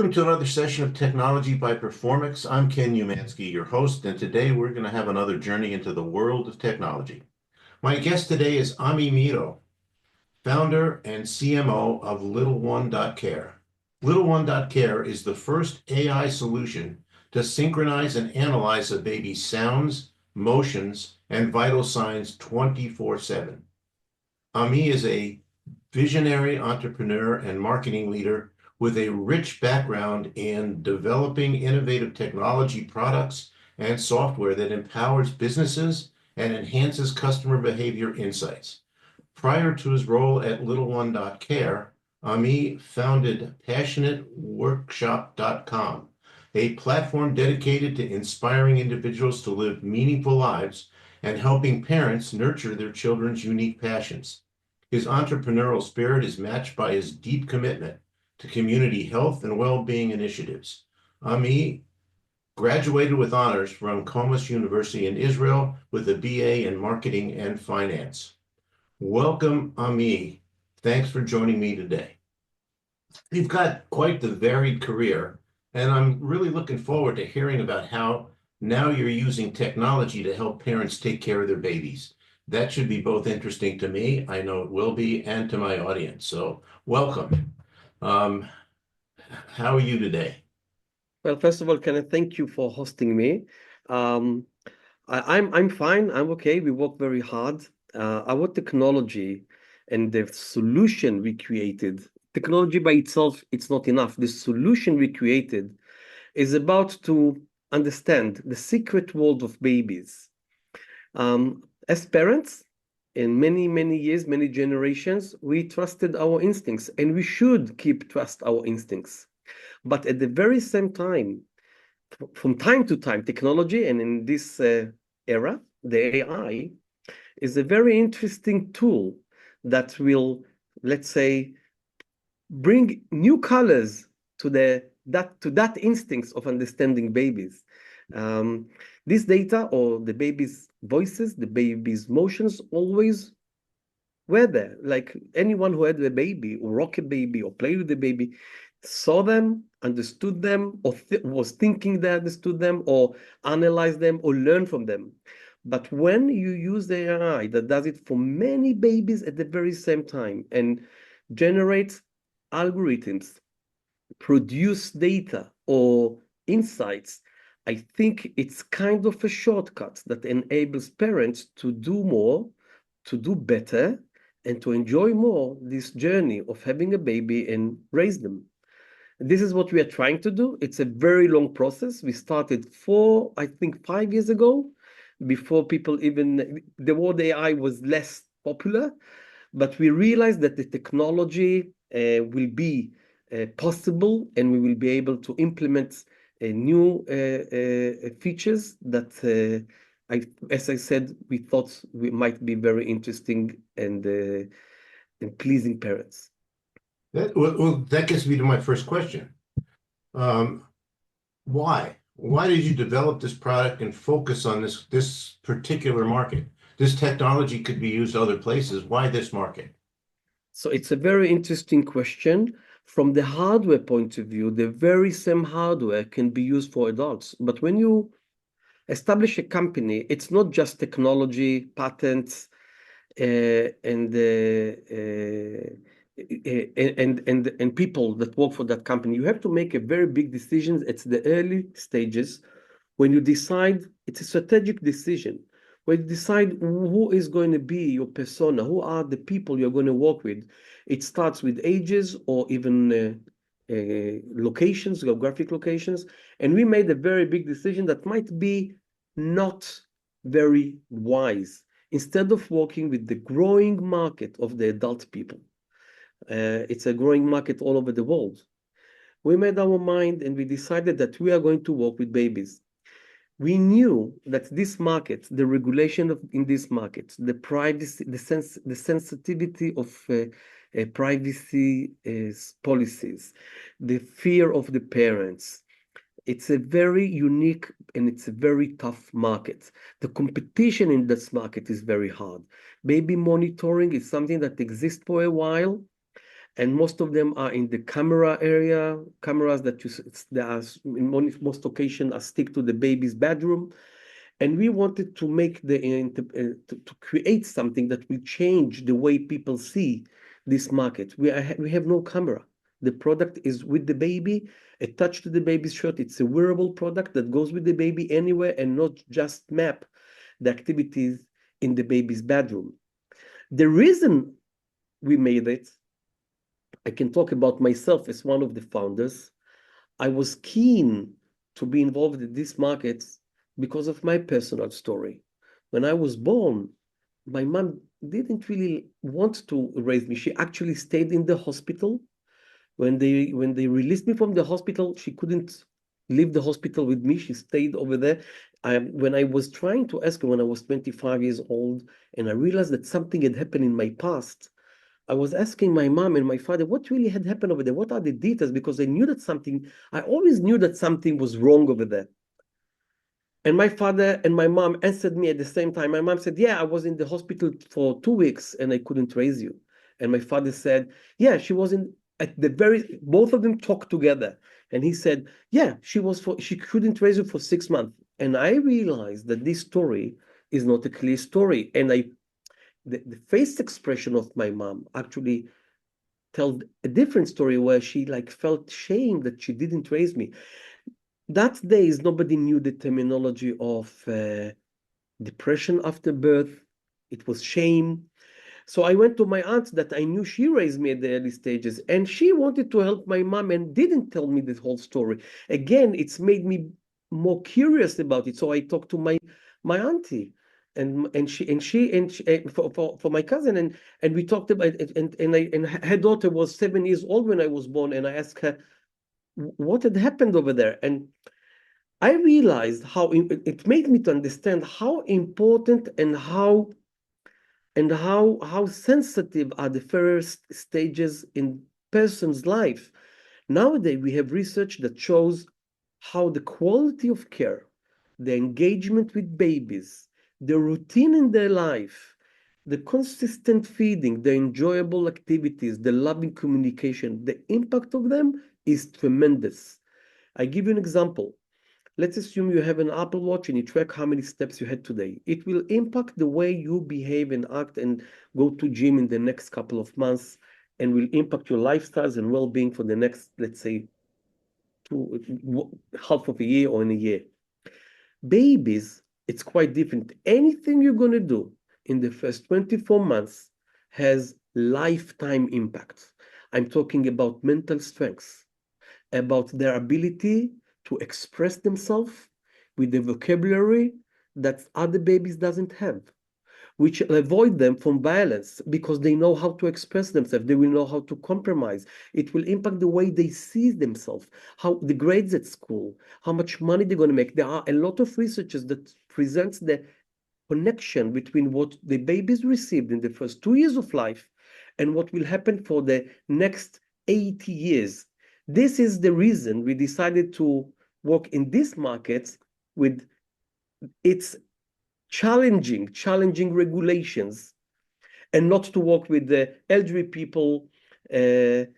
Welcome to another session of Technology by Performix. I'm Ken Umansky, your host, and today we're going to have another journey into the world of technology. My guest today is Ami Meoded, founder and CMO of LittleOne.care. LittleOne.care is the first AI solution to synchronize and analyze a baby's sounds, motions, and vital signs 24/7. Ami is a visionary entrepreneur and marketing leader with a rich background in developing innovative technology products and software that empowers businesses and enhances customer behavior insights. Prior to his role at LittleOne.care, Ami founded PassionateWorkshop.com, a platform dedicated to inspiring individuals to live meaningful lives and helping parents nurture their children's unique passions. His entrepreneurial spirit is matched by his deep commitment to community health and well-being initiatives. Ami graduated with honors from Commerce University in Israel with a BA in Marketing and Finance. Welcome, Ami. Thanks for joining me today. You've got quite the varied career, and I'm really looking forward to hearing about how now you're using technology to help parents take care of their babies. That should be both interesting to me, I know it will be, and to my audience. So welcome. How are you today? Well, first of all, can I thank you for hosting me? I'm fine. I'm okay. We work very hard. Our technology and the solution we created, technology by itself, it's not enough. The solution we created is about to understand the secret world of babies. As parents, in many years, many generations, we trusted our instincts, and we should trust our instincts. But at the very same time, from time to time, technology, and in this era, the AI, is a very interesting tool that will, let's say, bring new colors to that instincts of understanding babies. This data, or the baby's voices, the baby's motions, always were there. Like anyone who had a baby, or rock a baby, or play with the baby, saw them, understood them, or was thinking they understood them, or analyzed them, or learned from them. But when you use the AI that does it for many babies at the very same time and generates algorithms, produce data or insights, I think it's kind of a shortcut that enables parents to do more, to do better, and to enjoy more this journey of having a baby and raise them. This is what we are trying to do. It's a very long process. We started 5 years ago, before people even, the word AI was less popular, but we realized that the technology will be possible, and we will be able to implement new features that, as I said, we thought we might be very interesting and pleasing parents. That gets me to my first question. Why? Why did you develop this product and focus on this particular market? This technology could be used other places. Why this market? So it's a very interesting question. From the hardware point of view, the very same hardware can be used for adults. But when you establish a company, it's not just technology, patents, and people that work for that company. You have to make a very big decisions at the early stages. When you decide, it's a strategic decision. When you decide who is going to be your persona, who are the people you're going to work with, it starts with ages or even locations, geographic locations. And we made a very big decision that might be not very wise. Instead of working with the growing market of the adult people, it's a growing market all over the world. We made our mind, and we decided that we are going to work with babies. We knew that this market, the regulation in this market, the privacy, the sensitivity of privacy policies, the fear of the parents, it's a very unique and it's a very tough market. The competition in this market is very hard. Baby monitoring is something that exists for a while, and most of them are in the camera area, cameras that there are in most occasions are stick to the baby's bedroom. And we wanted to make to create something that will change the way people see this market. We have no camera. The product is with the baby, attached to the baby's shirt. It's a wearable product that goes with the baby anywhere and not just map the activities in the baby's bedroom. The reason we made it, I can talk about myself as one of the founders. I was keen to be involved in this market because of my personal story. When I was born, my mom didn't really want to raise me. She actually stayed in the hospital. When they released me from the hospital, she couldn't leave the hospital with me. She stayed over there. When I was trying to ask her when I was 25 years old, and I realized that something had happened in my past, I was asking my mom and my father what really had happened over there. What are the details? Because I always knew that something was wrong over there. And my father and my mom answered me at the same time. My mom said, yeah, I was in the hospital for 2 weeks and I couldn't raise you. And my father said, yeah, she was both of them talked together. And he said, yeah, she couldn't raise you for 6 months. And I realized that this story is not a clear story. And the face expression of my mom actually told a different story where she felt shame that she didn't raise me. That days, nobody knew the terminology of depression after birth. It was shame. So I went to my aunt that I knew she raised me at the early stages, and she wanted to help my mom and didn't tell me the whole story. Again, it's made me more curious about it. So I talked to my auntie, and for my cousin, and we talked about it, and her daughter was 7 years old when I was born, and I asked her what had happened over there, and I realized how it made me to understand how important and how sensitive are the first stages in person's life. Nowadays, we have research that shows how the quality of care, the engagement with babies, the routine in their life, the consistent feeding, the enjoyable activities, the loving communication, the impact of them is tremendous. I give you an example. Let's assume you have an Apple Watch and you track how many steps you had today. It will impact the way you behave and act and go to gym in the next couple of months, and will impact your lifestyles and well-being for the next, let's say, half of a year or in a year. Babies, it's quite different. Anything you're going to do in the first 24 months has lifetime impact. I'm talking about mental strength, about their ability to express themselves with the vocabulary that other babies doesn't have, which avoid them from violence because they know how to express themselves. They will know how to compromise. It will impact the way they see themselves, how the grades at school, how much money they're going to make. There are a lot of researchers that presents the connection between what the babies received in the first 2 years of life and what will happen for the next 80 years. This is the reason we decided to work in this market with its challenging regulations, and not to work with the elderly people with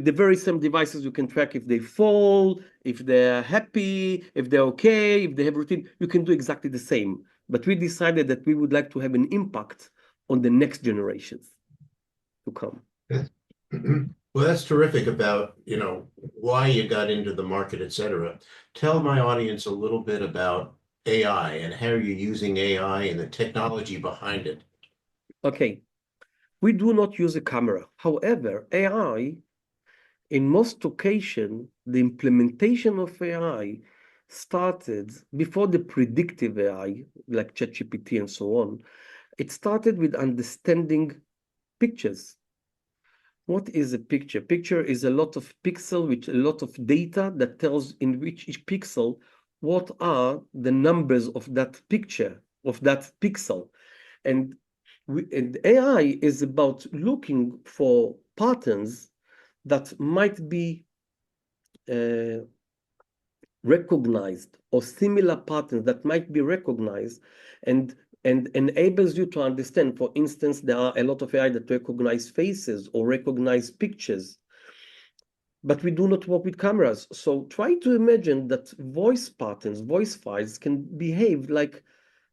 the very same devices. You can track if they fall, if they're happy, if they're okay, if they have routine. You can do exactly the same. But we decided that we would like to have an impact on the next generations to come. Well, that's terrific about, why you got into the market, et cetera. Tell my audience a little bit about AI and how you're using AI and the technology behind it. Okay, we do not use a camera. However, AI, in most occasions, the implementation of AI started before the predictive AI, like ChatGPT and so on. It started with understanding pictures. What is a picture? Picture is a lot of pixel with a lot of data that tells in which each pixel what are the numbers of that picture, of that pixel. And AI is about looking for patterns that might be recognized, or similar patterns that might be recognized, and and enables you to understand. For instance, there are a lot of AI that recognize faces or recognize pictures, but we do not work with cameras. So try to imagine that voice patterns, voice files can behave like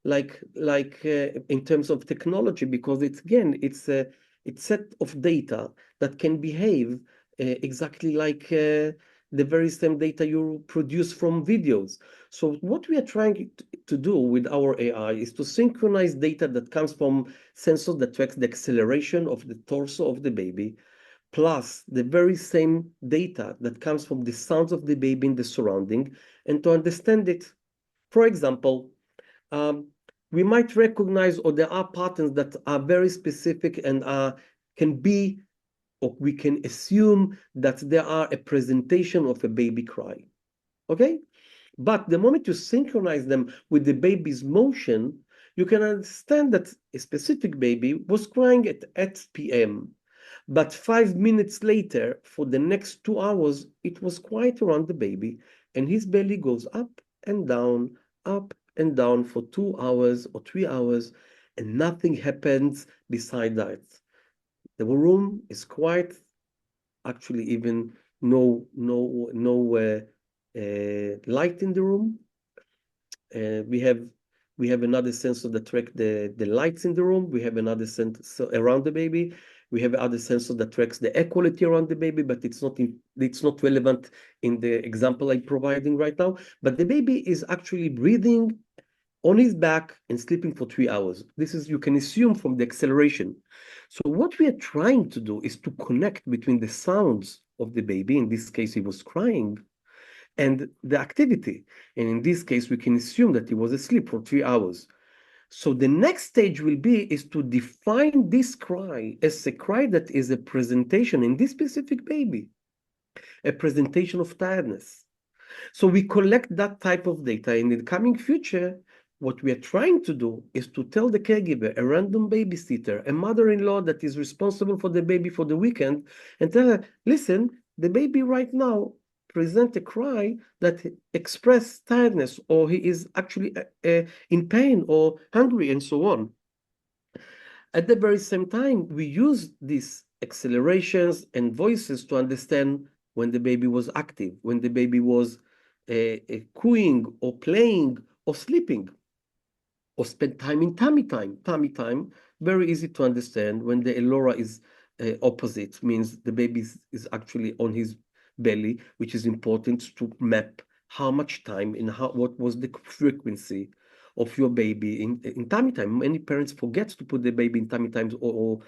in terms of technology, because it's a set of data that can behave exactly like the very same data you produce from videos. So what we are trying to do with our AI is to synchronize data that comes from sensors that tracks the acceleration of the torso of the baby, plus the very same data that comes from the sounds of the baby in the surrounding, and to understand it. For example, we might recognize, or there are patterns that are very specific and can be, or we can assume that there are a presentation of a baby cry. Okay? But the moment you synchronize them with the baby's motion, you can understand that a specific baby was crying at 8 p.m. But 5 minutes later, for the next 2 hours, it was quiet around the baby, and his belly goes up and down for 2 hours or 3 hours, and nothing happens beside that. The room is quiet, actually even no light in the room. We have another sensor that track the lights in the room. We have another sensor around the baby. We have other sensor that tracks the air quality around the baby, but it's not relevant in the example I'm providing right now. But the baby is actually breathing on his back and sleeping for 3 hours. This is, you can assume from the acceleration. So what we are trying to do is to connect between the sounds of the baby, in this case he was crying, and the activity. And in this case, we can assume that he was asleep for 3 hours. So the next stage will be is to define this cry as a cry that is a presentation in this specific baby, a presentation of tiredness. So we collect that type of data. In the coming future, what we are trying to do is to tell the caregiver, a random babysitter, a mother-in-law that is responsible for the baby for the weekend, and tell her, listen, the baby right now present a cry that express tiredness, or he is actually in pain or hungry, and so on. At the very same time, we use these accelerations and voices to understand when the baby was active, when the baby was cooing or playing or sleeping, or spend time in tummy time. Tummy time, very easy to understand. When the Elora is opposite, means the baby is actually on his belly, which is important to map how much time and what was the frequency of your baby in tummy time. Many parents forget to put the baby in tummy times, or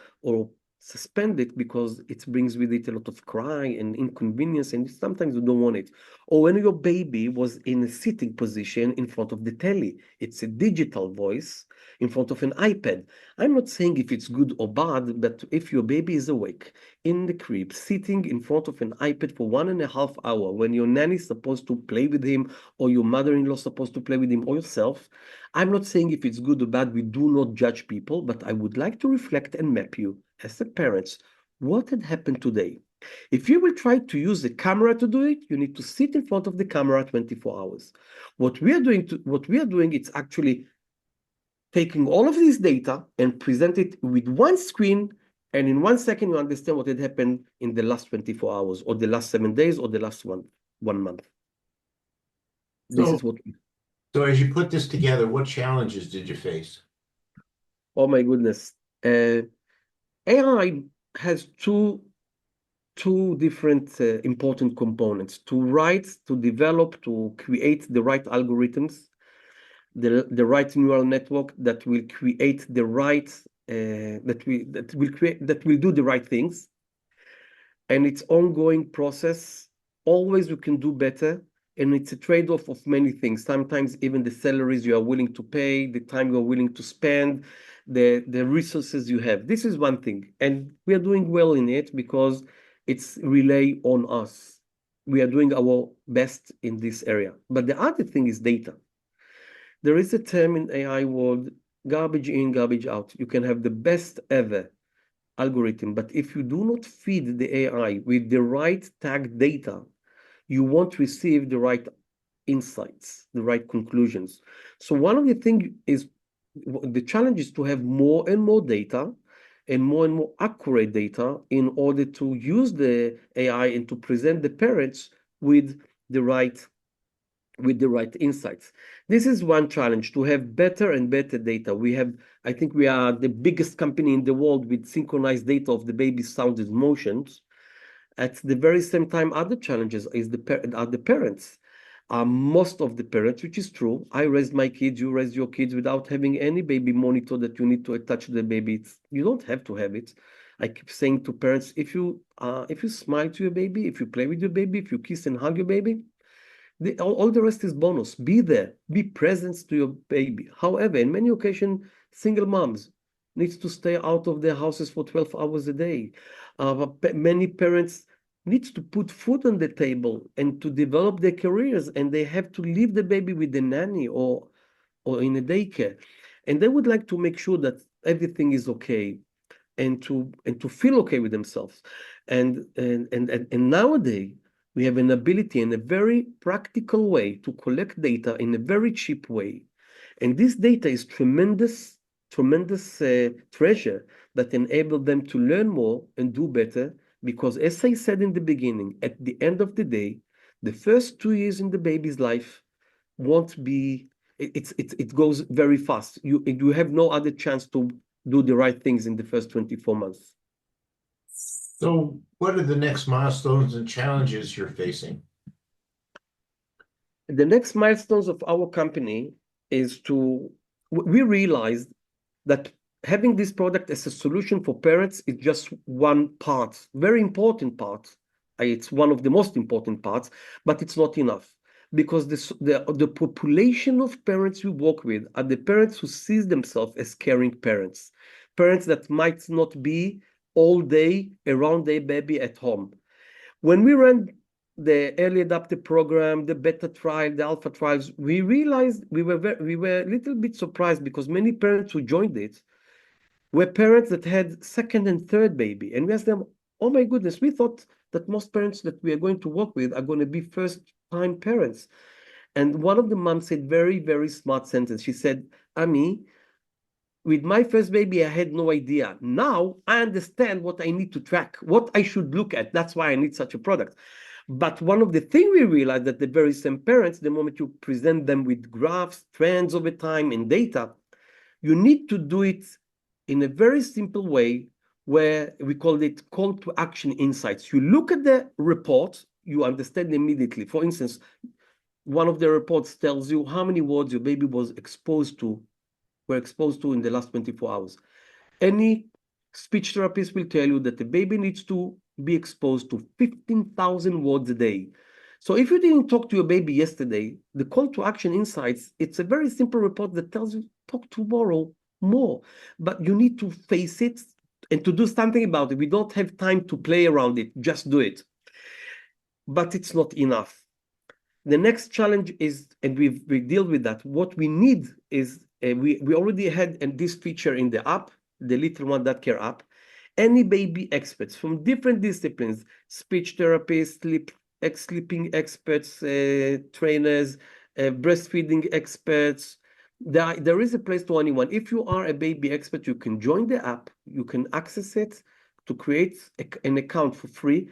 suspend it because it brings with it a lot of cry and inconvenience, and sometimes you don't want it. Or when your baby was in a sitting position in front of the telly, it's a digital voice in front of an iPad. I'm not saying if it's good or bad, but if your baby is awake in the crib, sitting in front of an iPad for 1.5 hours, when your nanny is supposed to play with him, or your mother-in-law is supposed to play with him, or yourself, I'm not saying if it's good or bad. We do not judge people, but I would like to reflect and map you as the parents what had happened today. If you will try to use the camera to do it, you need to sit in front of the camera 24 hours. What we are doing, it's actually taking all of this data and present it with one screen, and in 1 second you understand what had happened in the last 24 hours, or the last 7 days, or the last one month. This is what. So as you put this together, what challenges did you face? Oh my goodness. AI has two different important components: to write, to develop, to create the right algorithms, the right neural network that will create the right that will do the right things. And it's ongoing process. Always we can do better, and it's a trade-off of many things. Sometimes even the salaries you are willing to pay, the time you are willing to spend, the resources you have. This is one thing, and we are doing well in it because it's relay on us. We are doing our best in this area. But the other thing is data. There is a term in AI world, garbage in, garbage out. You can have the best ever algorithm, but if you do not feed the AI with the right tag data, you won't receive the right insights, the right conclusions. So one of the things is the challenge is to have more and more data and more accurate data in order to use the AI and to present the parents with the right insights. This is one challenge, to have better and better data. I think we are the biggest company in the world with synchronized data of the baby's sounds and motions. At the very same time, other challenges are the parents. Most of the parents, which is true, I raised my kids, you raise your kids without having any baby monitor that you need to attach to the baby. You don't have to have it. I keep saying to parents, if you smile to your baby, if you play with your baby, if you kiss and hug your baby, all the rest is bonus. Be there, be present to your baby. However, in many occasions, single moms needs to stay out of their houses for 12 hours a day. Many parents needs to put food on the table and to develop their careers, and they have to leave the baby with the nanny or in a daycare. And they would like to make sure that everything is okay and to feel okay with themselves. And nowadays, we have an ability in a very practical way to collect data in a very cheap way. And this data is tremendous treasure that enable them to learn more and do better. Because as I said in the beginning, at the end of the day, the first 2 years in the baby's life won't be, it goes very fast. You have no other chance to do the right things in the first 24 months. So what are the next milestones and challenges you're facing? The next milestones of our company is we realized that having this product as a solution for parents is just one part, very important part. It's one of the most important parts, but it's not enough, because the population of parents we work with are the parents who see themselves as caring parents, parents that might not be all day around their baby at home. When we ran the early adopter program, the beta trial, the alpha trials, we realized we were a little bit surprised, because many parents who joined it were parents that had second and third baby. And we asked them, oh my goodness, we thought that most parents that we are going to work with are going to be first-time parents. And one of the moms said very, very smart sentence. She said, Ami, with my first baby, I had no idea. Now I understand what I need to track, what I should look at. That's why I need such a product. But one of the things we realized, that the very same parents, the moment you present them with graphs, trends over time, and data, you need to do it in a very simple way, where we call it call to action insights. You look at the report, you understand immediately. For instance, one of the reports tells you how many words your baby were exposed to in the last 24 hours. Any speech therapist will tell you that the baby needs to be exposed to 15,000 words a day. So if you didn't talk to your baby yesterday, the call to action insights, it's a very simple report that tells you talk tomorrow more. But you need to face it and to do something about it. We don't have time to play around it, just do it. But it's not enough. The next challenge is, and we deal with that, what we need is, we already had this feature in the app, the Little One That Care app. Any baby experts from different disciplines, speech therapists, sleeping experts, trainers, breastfeeding experts, there is a place to anyone. If you are a baby expert, you can join the app, you can access it to create an account for free.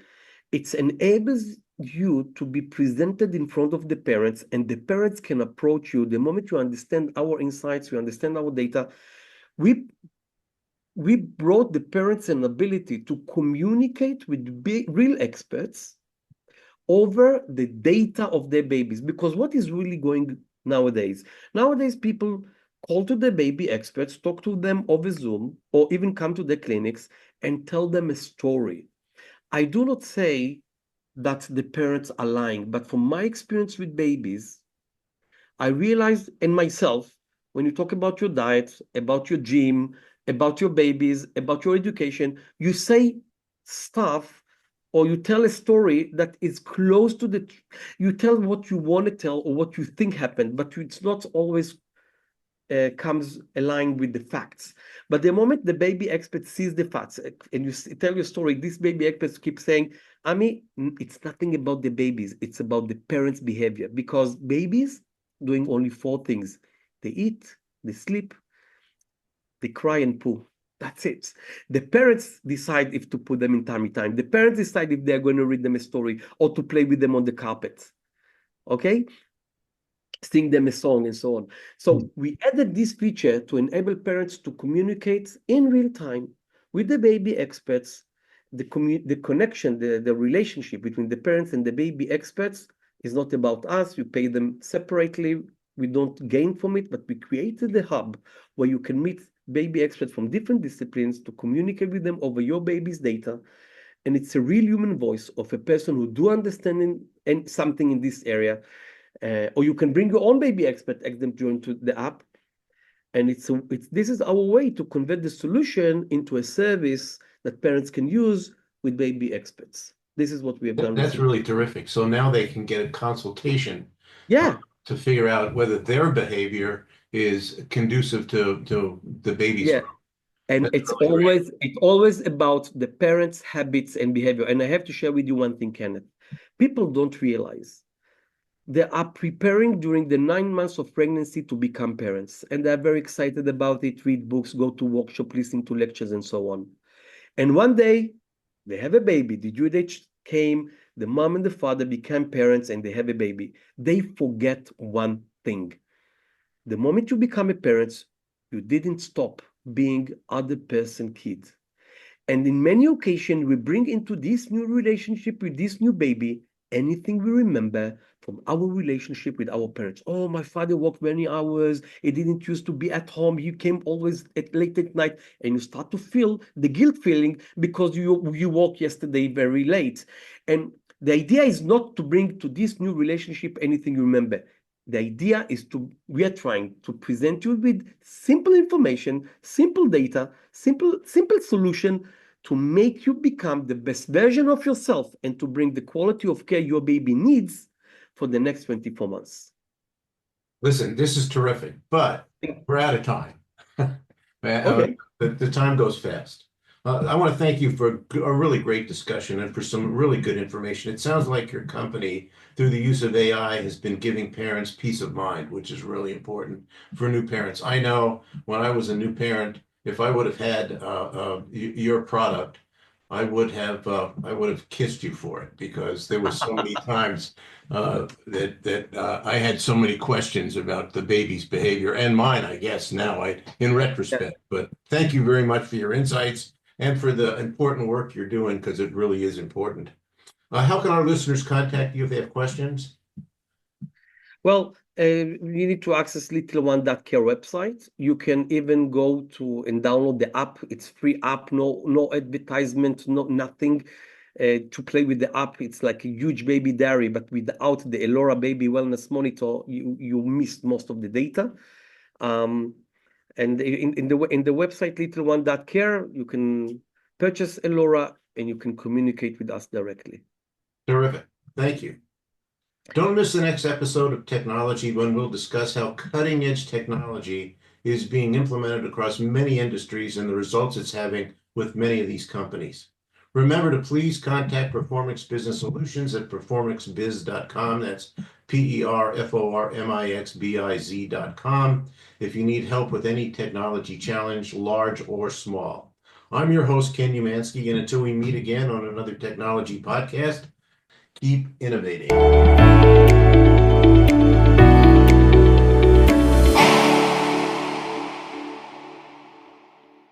It enables you to be presented in front of the parents, and the parents can approach you the moment you understand our insights, you understand our data. We brought the parents an ability to communicate with real experts over the data of their babies. Because what is really going nowadays? Nowadays, people call to the baby experts, talk to them over Zoom, or even come to the clinics and tell them a story. I do not say that the parents are lying, but from my experience with babies, I realized in myself, when you talk about your diet, about your gym, about your babies, about your education, you say stuff, or you tell a story that is close to you tell what you want to tell or what you think happened, but it's not always comes aligned with the facts. But the moment the baby expert sees the facts and you tell your story, this baby expert keeps saying, Ami, it's nothing about the babies, it's about the parents' behavior. Because babies doing only 4 things: they eat, they sleep, They cry and poo. That's it. The parents decide if to put them in tummy time. The parents decide if they're going to read them a story or to play with them on the carpet. Okay? Sing them a song and so on. So we added this feature to enable parents to communicate in real time with the baby experts. The connection, the relationship between the parents and the baby experts is not about us. You pay them separately. We don't gain from it, but we created a hub where you can meet baby experts from different disciplines to communicate with them over your baby's data. And it's a real human voice of a person who do understand something in this area. Or you can bring your own baby expert, ask them to join to the app. And this is our way to convert the solution into a service that parents can use with baby experts. This is what we have done. That's really terrific. So now they can get a consultation Yeah. To figure out whether their behavior is conducive to the baby's Yeah. growth. And That's it's really great. always about the parents' habits and behavior. And I have to share with you one thing, Kenneth. People don't realize they are preparing during the 9 months of pregnancy to become parents. And they're very excited about it, read books, go to workshop, listen to lectures, and so on. And one day, they have a baby. The due date came, the mom and the father became parents, and they have a baby. They forget one thing. The moment you become a parent, you didn't stop being other person kid. And in many occasions, we bring into this new relationship with this new baby anything we remember from our relationship with our parents. Oh, my father worked many hours. He didn't used to be at home. He came always late at night. And you start to feel the guilt feeling because you woke yesterday very late. And the idea is not to bring to this new relationship anything you remember. The idea is we are trying to present you with simple information, simple data, simple solution to make you become the best version of yourself and to bring the quality of care your baby needs for the next 24 months. Listen, this is terrific, but we're out of time. Okay. The time goes fast. I want to thank you for a really great discussion and for some really good information. It sounds like your company, through the use of AI, has been giving parents peace of mind, which is really important for new parents. I know when I was a new parent, if I would have had your product, I would have kissed you for it because there were so many times that I had so many questions about the baby's behavior and mine, I guess now in retrospect. But thank you very much for your insights and for the important work you're doing because it really is important. How can our listeners contact you if they have questions? Well, you need to access littleone.care website. You can even go to and download the app. It's free app, no advertisement, nothing. To play with the app, it's like a huge baby diary, but without the Elora baby wellness monitor, you miss most of the data. And in the website littleone.care, you can purchase Elora and you can communicate with us directly. Terrific. Thank you. Don't miss the next episode of TechKNOWlogy when we'll discuss how cutting-edge technology is being implemented across many industries and the results it's having with many of these companies. Remember to please contact Performix Business Solutions at performixbiz.com. That's PERFORMIXBIZ.com if you need help with any technology challenge, large or small. I'm your host, Ken Umansky, and until we meet again on another technology podcast, keep innovating.